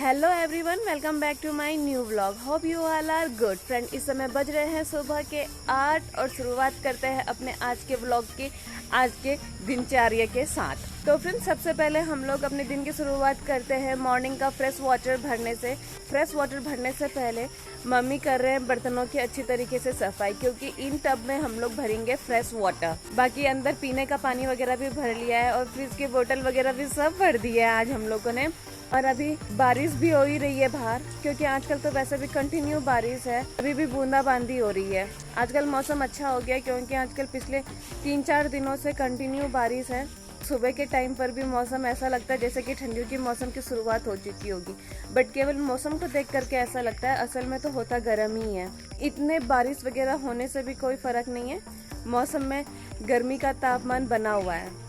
Hello everyone, welcome back to my new vlog. Hope you all are good friend. इस समय बज रहे हैं सुबह के 8 और शुरुआत करते हैं अपने आज के व्लॉग की आज के दिनचर्या के साथ। तो फ्रेंड, सबसे पहले हम लोग अपने दिन की शुरुआत करते हैं मॉर्निंग का फ्रेश वाटर भरने से। फ्रेश वाटर भरने से पहले मम्मी कर रहे हैं बर्तनों की अच्छी तरीके से सफाई, क्योंकि इन टब में हम लोग भरेंगे फ्रेश वाटर। बाकी अंदर पीने का पानी वगैरह भी भर लिया है और फ्रिज की बोतल वगैरह भी सब भर दी है आज हम लोगों ने। और अभी बारिश भी हो ही रही है बाहर, क्योंकि आजकल तो वैसे भी कंटिन्यू बारिश है, अभी भी बूंदाबांदी हो रही है। आजकल मौसम अच्छा हो गया, क्योंकि आजकल पिछले 3-4 दिनों से कंटिन्यू बारिश है। सुबह के टाइम पर भी मौसम ऐसा लगता है जैसे कि ठंडियों की मौसम की शुरुआत हो चुकी होगी, बट केवल मौसम को देख करके ऐसा लगता है, असल में तो होता गर्म ही है। इतने बारिश वगैरह होने से भी कोई फर्क नहीं है, मौसम में गर्मी का तापमान बना हुआ है।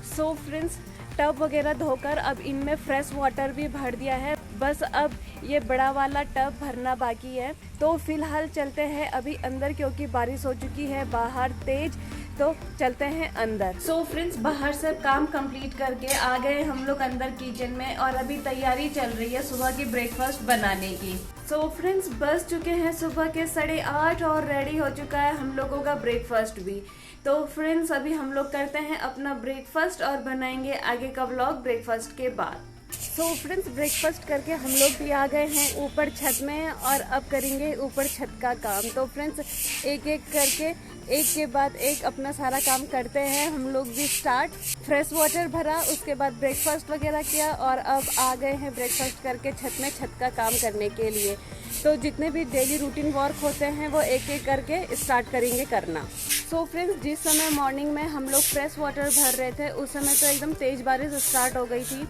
सो फ्रेंड्स, टब वगैरह धोकर अब इनमें फ्रेश वाटर भी भर दिया है। बस अब ये बड़ा वाला टब भरना बाकी है। तो फिलहाल चलते हैं अभी अंदर, क्योंकि बारिश हो चुकी है बाहर तेज, तो चलते हैं अंदर। सो फ्रेंड्स, बाहर से काम कंप्लीट करके आ गए हम लोग अंदर किचन में, और अभी तैयारी चल रही है सुबह की ब्रेकफास्ट बनाने की। सो फ्रेंड्स, बज चुके हैं सुबह के 8:30 और रेडी हो चुका है हम लोगों का ब्रेकफास्ट भी। तो फ्रेंड्स, अभी हम लोग करते हैं अपना ब्रेकफास्ट और बनाएंगे आगे का व्लॉग ब्रेकफास्ट के बाद। सो फ्रेंड्स, ब्रेकफास्ट करके हम लोग भी आ गए हैं ऊपर छत में, और अब करेंगे ऊपर छत का काम। तो फ्रेंड्स, एक एक करके एक के बाद एक अपना सारा काम करते हैं हम लोग भी स्टार्ट। फ्रेश वाटर भरा, उसके बाद ब्रेकफास्ट वगैरह किया, और अब आ गए हैं ब्रेकफास्ट करके छत में छत का काम करने के लिए। तो जितने भी डेली रूटीन वर्क होते हैं वो एक एक करके स्टार्ट करेंगे करना। सो फ्रेंड्स, जिस समय मॉर्निंग में हम लोग फ्रेश वाटर भर रहे थे उस समय तो एकदम तेज़ बारिश स्टार्ट हो गई थी,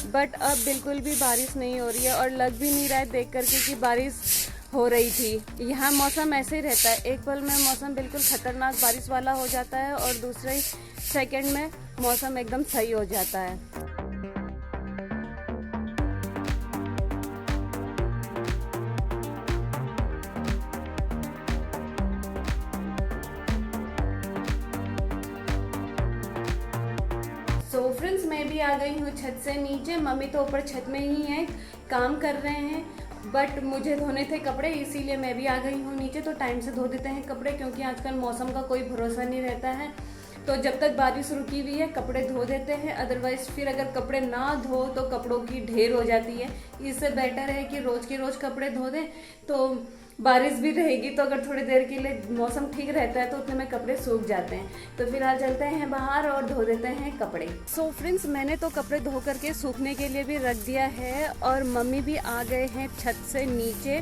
बट अब बिल्कुल भी बारिश नहीं हो रही है, और लग भी नहीं रहा है देख करके कि बारिश हो रही थी। यहाँ मौसम ऐसे ही रहता है, एक पल में मौसम बिल्कुल खतरनाक बारिश वाला हो जाता है और दूसरे ही सेकंड में मौसम एकदम सही हो जाता है। सो फ्रेंड्स, मैं भी आ गई हूँ छत से नीचे। मम्मी तो ऊपर छत में ही है, काम कर रहे हैं, बट मुझे धोने थे कपड़े, इसीलिए मैं भी आ गई हूँ नीचे। तो टाइम से धो देते हैं कपड़े, क्योंकि आजकल मौसम का कोई भरोसा नहीं रहता है। तो जब तक बारिश रुकी हुई है कपड़े धो देते हैं, अदरवाइज फिर अगर कपड़े ना धो तो कपड़ों की ढेर हो जाती है। इससे बेटर है कि रोज के रोज कपड़े धो दें, तो बारिश भी रहेगी तो अगर थोड़ी देर के लिए मौसम ठीक रहता है तो उतने में कपड़े सूख जाते हैं। तो फिलहाल चलते हैं बाहर और धो देते हैं कपड़े। सो फ्रेंड्स, मैंने तो कपड़े धो करके सूखने के लिए भी रख दिया है, और मम्मी भी आ गए हैं छत से नीचे,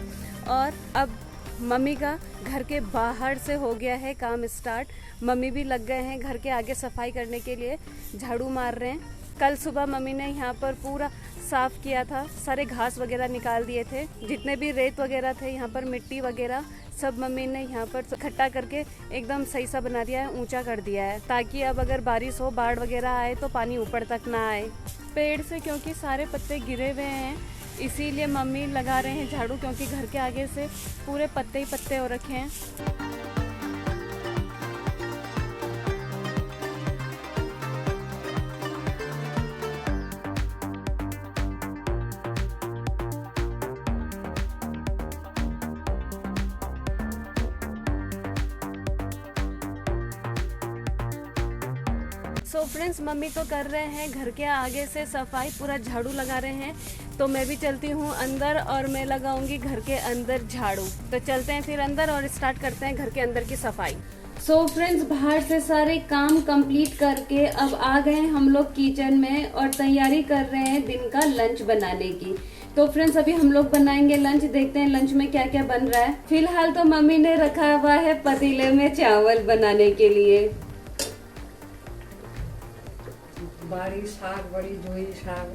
और अब मम्मी का घर के बाहर से हो गया है काम स्टार्ट। मम्मी भी लग गए हैं घर के आगे सफाई करने के लिए, झाड़ू मार रहे हैं। कल सुबह मम्मी ने यहाँ पर पूरा साफ़ किया था, सारे घास वगैरह निकाल दिए थे, जितने भी रेत वगैरह थे यहाँ पर, मिट्टी वगैरह सब मम्मी ने यहाँ पर इकट्ठा करके एकदम सही सा बना दिया है, ऊंचा कर दिया है, ताकि अब अगर बारिश हो, बाढ़ वगैरह आए तो पानी ऊपर तक ना आए पेड़ से, क्योंकि सारे पत्ते गिरे हुए हैं। इसीलिए मम्मी लगा रहे हैं झाड़ू, क्योंकि घर के आगे से पूरे पत्ते ही पत्ते हो रखे हैं। सो फ्रेंड्स, मम्मी तो कर रहे हैं घर के आगे से सफाई, पूरा झाड़ू लगा रहे हैं। तो मैं भी चलती हूँ अंदर और मैं लगाऊंगी घर के अंदर झाड़ू। तो चलते हैं फिर अंदर और स्टार्ट करते हैं घर के अंदर की सफाई। सो फ्रेंड्स, बाहर से सारे काम कंप्लीट करके अब आ गए हम लोग किचन में और तैयारी कर रहे हैं दिन का लंच बनाने की। तो फ्रेंड्स, अभी हम लोग बनाएंगे लंच, देखते हैं लंच में क्या क्या बन रहा है। फिलहाल तो मम्मी ने रखा हुआ है पतीले में चावल बनाने के लिए। बाड़ी साग, बड़ी जोई साग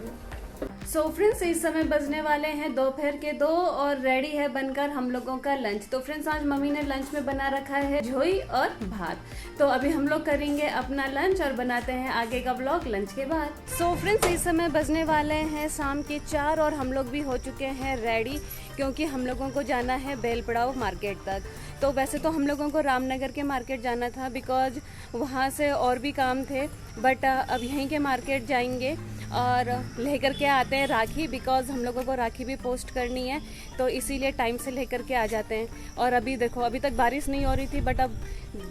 सो फ्रेंड्स, इस समय बजने वाले हैं दोपहर के 2 और रेडी है बनकर हम लोगों का लंच। तो फ्रेंड्स, आज मम्मी ने लंच में बना रखा है झोई और भात। तो अभी हम लोग करेंगे अपना लंच और बनाते हैं आगे का व्लॉग लंच के बाद। सो फ्रेंड्स, इस समय बजने वाले हैं शाम के 4 और हम लोग भी हो चुके हैं रेडी, क्योंकि हम लोगों को जाना है बेलपड़ाव मार्केट तक। तो वैसे तो हम लोगों को रामनगर के मार्केट जाना था, बिकॉज वहाँ से और भी काम थे, बट अब यहीं के मार्केट जाएंगे और लेकर के आते हैं राखी, बिकॉज हम लोगों को राखी भी पोस्ट करनी है, तो इसीलिए टाइम से लेकर के आ जाते हैं। और अभी देखो, अभी तक बारिश नहीं हो रही थी, बट अब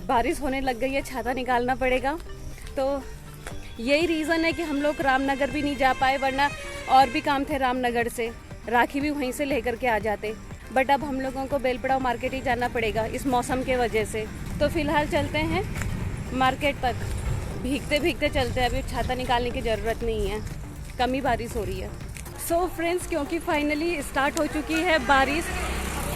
बारिश होने लग गई है, छाता निकालना पड़ेगा। तो यही रीज़न है कि हम लोग रामनगर भी नहीं जा पाए, वरना और भी काम थे रामनगर से, राखी भी वहीं से लेकर के आ जाते। बट अब हम लोगों को बेलपड़ाव मार्केट ही जाना पड़ेगा इस मौसम के वजह से। तो फ़िलहाल चलते हैं मार्केट तक, भीगते भीगते चलते हैं, अभी छाता निकालने की ज़रूरत नहीं है, कम ही बारिश हो रही है। सो फ्रेंड्स, क्योंकि फाइनली स्टार्ट हो चुकी है बारिश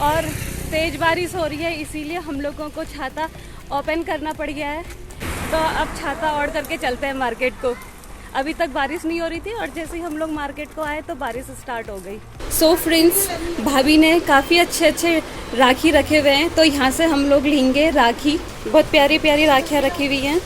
और तेज़ बारिश हो रही है, इसीलिए हम लोगों को छाता ओपन करना पड़ गया है। तो अब छाता ओढ़ करके चलते हैं मार्केट को। अभी तक बारिश नहीं हो रही थी और जैसे ही हम लोग मार्केट को आए तो बारिश स्टार्ट हो गई। सो फ्रेंड्स, भाभी ने काफ़ी अच्छे अच्छे राखी रखे हुए हैं, तो यहाँ से हम लोग लेंगे राखी। बहुत प्यारी प्यारी राखियाँ रखी हुई हैं।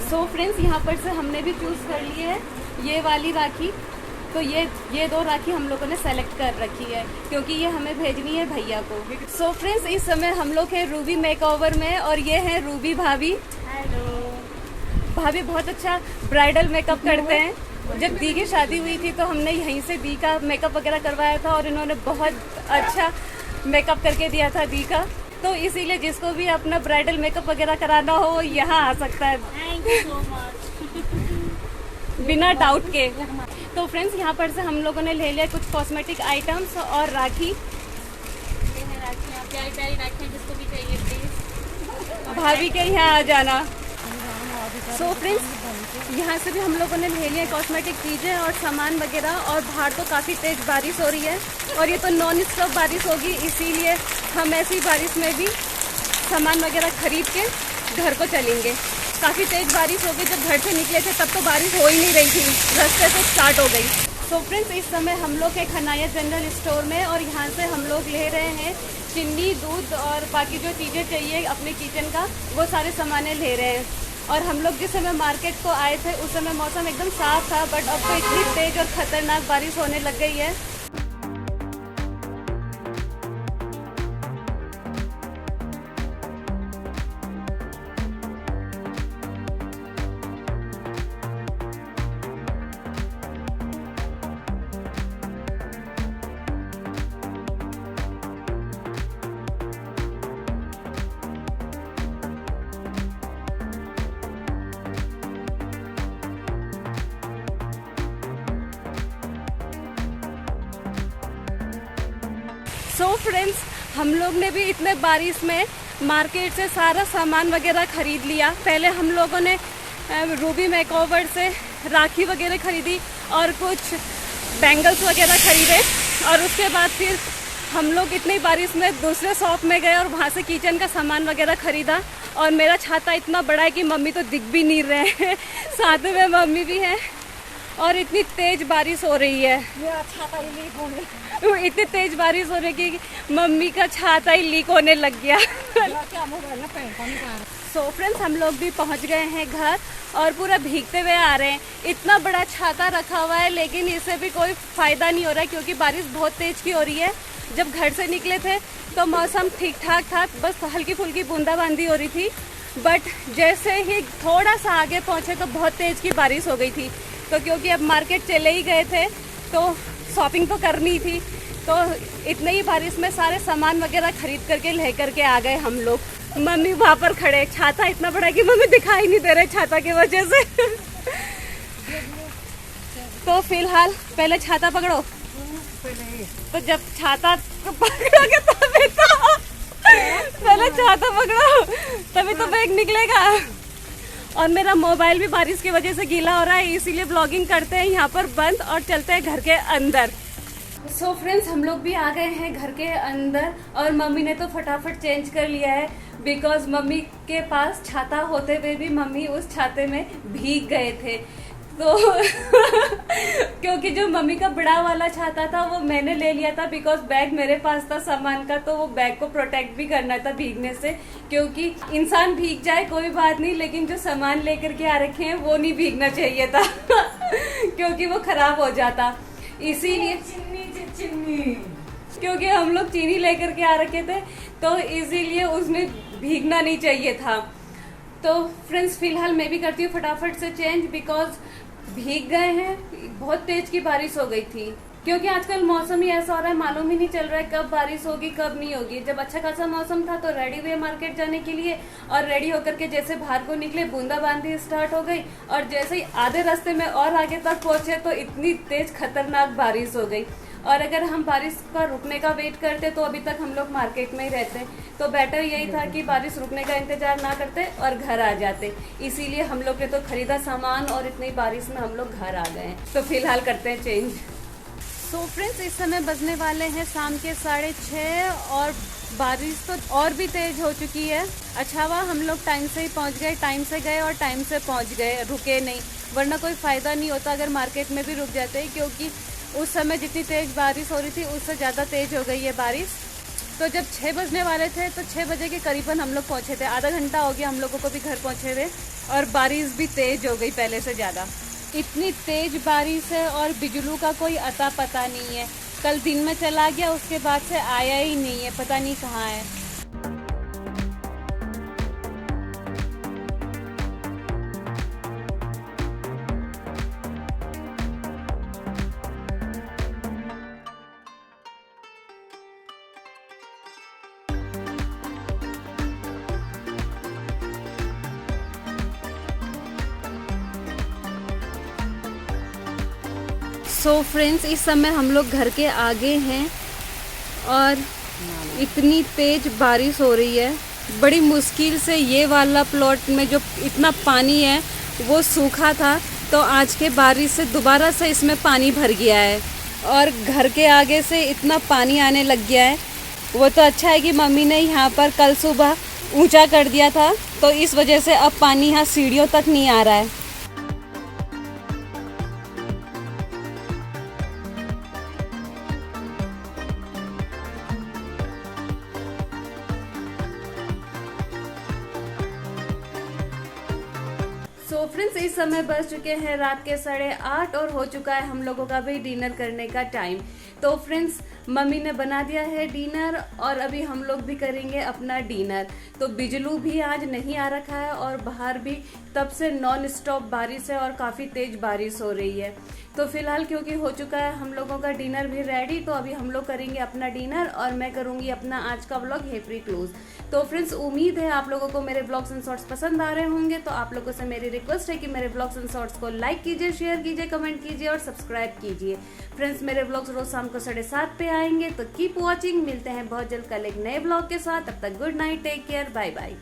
सो फ्रेंड्स, यहाँ पर से हमने भी चूज़ कर ली है ये वाली राखी। तो ये 2 राखी हम लोगों ने सेलेक्ट कर रखी है, क्योंकि ये हमें भेजनी है भैया को। सो फ्रेंड्स, इस समय हम लोग हैं रूबी मेकओवर में और ये हैं रूबी भाभी। हेलो। भाभी बहुत अच्छा ब्राइडल मेकअप करते हैं। जब दी की शादी हुई थी तो हमने यहीं से दी का मेकअप वगैरह करवाया था और इन्होंने बहुत अच्छा मेकअप करके दिया था दी का। तो इसीलिए जिसको भी अपना ब्राइडल मेकअप वगैरह कराना हो यहाँ आ सकता है। Thank you so much. बिना डाउट के। तो फ्रेंड्स, यहाँ पर से हम लोगों ने ले लिया कुछ कॉस्मेटिक आइटम्स और राखी। ये है राखियाँ, प्यारी प्यारी राखियाँ, जिसको भी चाहिए प्लीज भाभी के यहाँ आ जाना। सो फ्रेंड्स, यहाँ से भी हम लोगों ने ले लिया कॉस्मेटिक चीज़ें और सामान वगैरह। और बाहर तो काफ़ी तेज़ बारिश हो रही है और ये तो नॉन स्टॉप बारिश होगी, इसीलिए हम ऐसी बारिश में भी सामान वगैरह खरीद के घर को चलेंगे। काफ़ी तेज़ बारिश हो गई, जब घर से निकले थे तब तो बारिश हो ही नहीं रही थी, रास्ते से स्टार्ट हो गई। सो फ्रेंड्स, इस समय हम लोग है खनाया जनरल स्टोर में और यहाँ से हम लोग ले रहे हैं चीनी, दूध और बाकी जो चीज़ें चाहिए अपने किचन का, वो सारे सामानें ले रहे हैं। और हम लोग जिस समय मार्केट को आए थे उस समय मौसम एकदम साफ था, बट अब तो इतनी तेज़ और ख़तरनाक बारिश होने लग गई है। सो फ्रेंड्स, हम लोग ने भी इतने बारिश में मार्केट से सारा सामान वगैरह ख़रीद लिया। पहले हम लोगों ने रूबी मेकओवर से राखी वगैरह ख़रीदी और कुछ बैंगल्स वगैरह ख़रीदे और उसके बाद फिर हम लोग इतनी बारिश में दूसरे शॉप में गए और वहाँ से किचन का सामान वगैरह ख़रीदा। और मेरा छाता इतना बड़ा है कि मम्मी तो दिख भी नहीं रहे हैं, साथ में मम्मी भी है और इतनी तेज़ बारिश हो रही है। मेरा छाता ही लीक होने इतनी तेज बारिश होने की मम्मी का छाता ही लीक होने लग गया। सो फ्रेंड्स, हम लोग भी पहुंच गए हैं घर और पूरा भीगते हुए आ रहे हैं। इतना बड़ा छाता रखा हुआ है लेकिन इससे भी कोई फ़ायदा नहीं हो रहा है, क्योंकि बारिश बहुत तेज़ की हो रही है। जब घर से निकले थे तो मौसम ठीक ठाक था, बस हल्की फुल्की बूंदाबांदी हो रही थी, बट जैसे ही थोड़ा सा आगे पहुँचे तो बहुत तेज़ की बारिश हो गई थी। तो क्योंकि अब मार्केट चले ही गए थे तो शॉपिंग तो करनी थी, तो इतने ही बारिश में सारे सामान वगैरह खरीद करके ले करके आ गए हम लोग। मम्मी वहाँ पर खड़े, छाता इतना बड़ा कि मम्मी दिखाई नहीं दे रहे छाता की वजह से। तो फिलहाल पहले छाता पकड़ो, तो जब छाता पकड़ोगे तभी तो पहले छाता पकड़ो तभी तो बैग निकलेगा। और मेरा मोबाइल भी बारिश की वजह से गीला हो रहा है, इसीलिए ब्लॉगिंग करते हैं यहाँ पर बंद और चलते हैं घर के अंदर। सो फ्रेंड्स, हम लोग भी आ गए हैं घर के अंदर और मम्मी ने तो फटाफट चेंज कर लिया है बिकॉज मम्मी के पास छाता होते हुए भी मम्मी उस छाते में भीग गए थे। तो क्योंकि जो मम्मी का बड़ा वाला छाता था वो मैंने ले लिया था बिकॉज बैग मेरे पास था सामान का, तो वो बैग को प्रोटेक्ट भी करना था भीगने से, क्योंकि इंसान भीग जाए कोई बात नहीं लेकिन जो सामान लेकर के आ रखे हैं वो नहीं भीगना चाहिए था क्योंकि वो खराब हो जाता। इसीलिए क्योंकि हम लोग चीनी लेकर के आ रखे थे तो इसीलिए उसमें भीगना नहीं चाहिए था। तो फ्रेंड्स, फिलहाल मैं भी करती हूँ फटाफट से चेंज बिकॉज भीग गए हैं, बहुत तेज की बारिश हो गई थी। क्योंकि आजकल मौसम ही ऐसा हो रहा है, मालूम ही नहीं चल रहा है कब बारिश होगी कब नहीं होगी। जब अच्छा खासा मौसम था तो रेडी हुए मार्केट जाने के लिए और रेडी होकर के जैसे बाहर को निकले बूंदाबांदी स्टार्ट हो गई और जैसे ही आधे रास्ते में और आगे तक पहुंचे तो इतनी तेज खतरनाक बारिश हो गई। और अगर हम बारिश का रुकने का वेट करते तो अभी तक हम लोग मार्केट में ही रहते, तो बेटर यही था कि बारिश रुकने का इंतजार ना करते और घर आ जाते। इसीलिए हम लोग ने तो खरीदा सामान और इतनी बारिश में हम लोग घर आ गए। तो फिलहाल करते हैं चेंज। सो फ्रेंड्स, इस समय बजने वाले हैं शाम के 6:30 और बारिश तो और भी तेज हो चुकी है। अच्छा हुआ हम लोग टाइम से ही पहुंच गए, टाइम से गए और टाइम से पहुंच गए, रुके नहीं, वरना कोई फायदा नहीं होता अगर मार्केट में भी रुक जाते, क्योंकि उस समय जितनी तेज बारिश हो रही थी उससे ज़्यादा तेज हो गई है बारिश। तो जब 6 बजने वाले थे तो 6 बजे के करीबन हम लोग पहुंचे थे, आधा घंटा हो गया हम लोगों को भी घर पहुंचे हुए और बारिश भी तेज हो गई पहले से ज़्यादा। इतनी तेज बारिश है और बिजली का कोई अता पता नहीं है। कल दिन में चला गया, उसके बाद से आया ही नहीं है, पता नहीं कहाँ है। सो फ्रेंड्स, इस समय हम लोग घर के आगे हैं और इतनी तेज बारिश हो रही है, बड़ी मुश्किल से ये वाला प्लॉट में जो इतना पानी है वो सूखा था, तो आज के बारिश से दोबारा से इसमें पानी भर गया है और घर के आगे से इतना पानी आने लग गया है। वो तो अच्छा है कि मम्मी ने यहाँ पर कल सुबह ऊंचा कर दिया था, तो इस वजह से अब पानी यहाँ सीढ़ियों तक नहीं आ रहा है। सो फ्रेंड्स, इस समय बज चुके हैं रात के 8:30 और हो चुका है हम लोगों का भी डिनर करने का टाइम। तो फ्रेंड्स, मम्मी ने बना दिया है डिनर और अभी हम लोग भी करेंगे अपना डिनर। तो बिजलू भी आज नहीं आ रखा है और बाहर भी तब से नॉन स्टॉप बारिश है और काफ़ी तेज बारिश हो रही है। तो फिलहाल क्योंकि हो चुका है हम लोगों का डिनर भी रेडी, तो अभी हम लोग करेंगे अपना डिनर और मैं करूँगी अपना आज का व्लॉग हेप्री क्लोज। तो फ्रेंड्स, उम्मीद है आप लोगों को मेरे ब्लॉग्स एंड शॉर्ट्स पसंद आ रहे होंगे। तो आप लोगों से मेरी रिक्वेस्ट है कि मेरे ब्लॉग्स एंड शॉर्ट्स को लाइक कीजिए, शेयर कीजिए, कमेंट कीजिए और सब्सक्राइब कीजिए। फ्रेंड्स, मेरे ब्लॉग्स रोज शाम को 7:30 पे आएंगे, तो कीप वॉचिंग। मिलते हैं बहुत जल्द कल एक नए ब्लॉग के साथ। तब तक good night, take care, bye bye.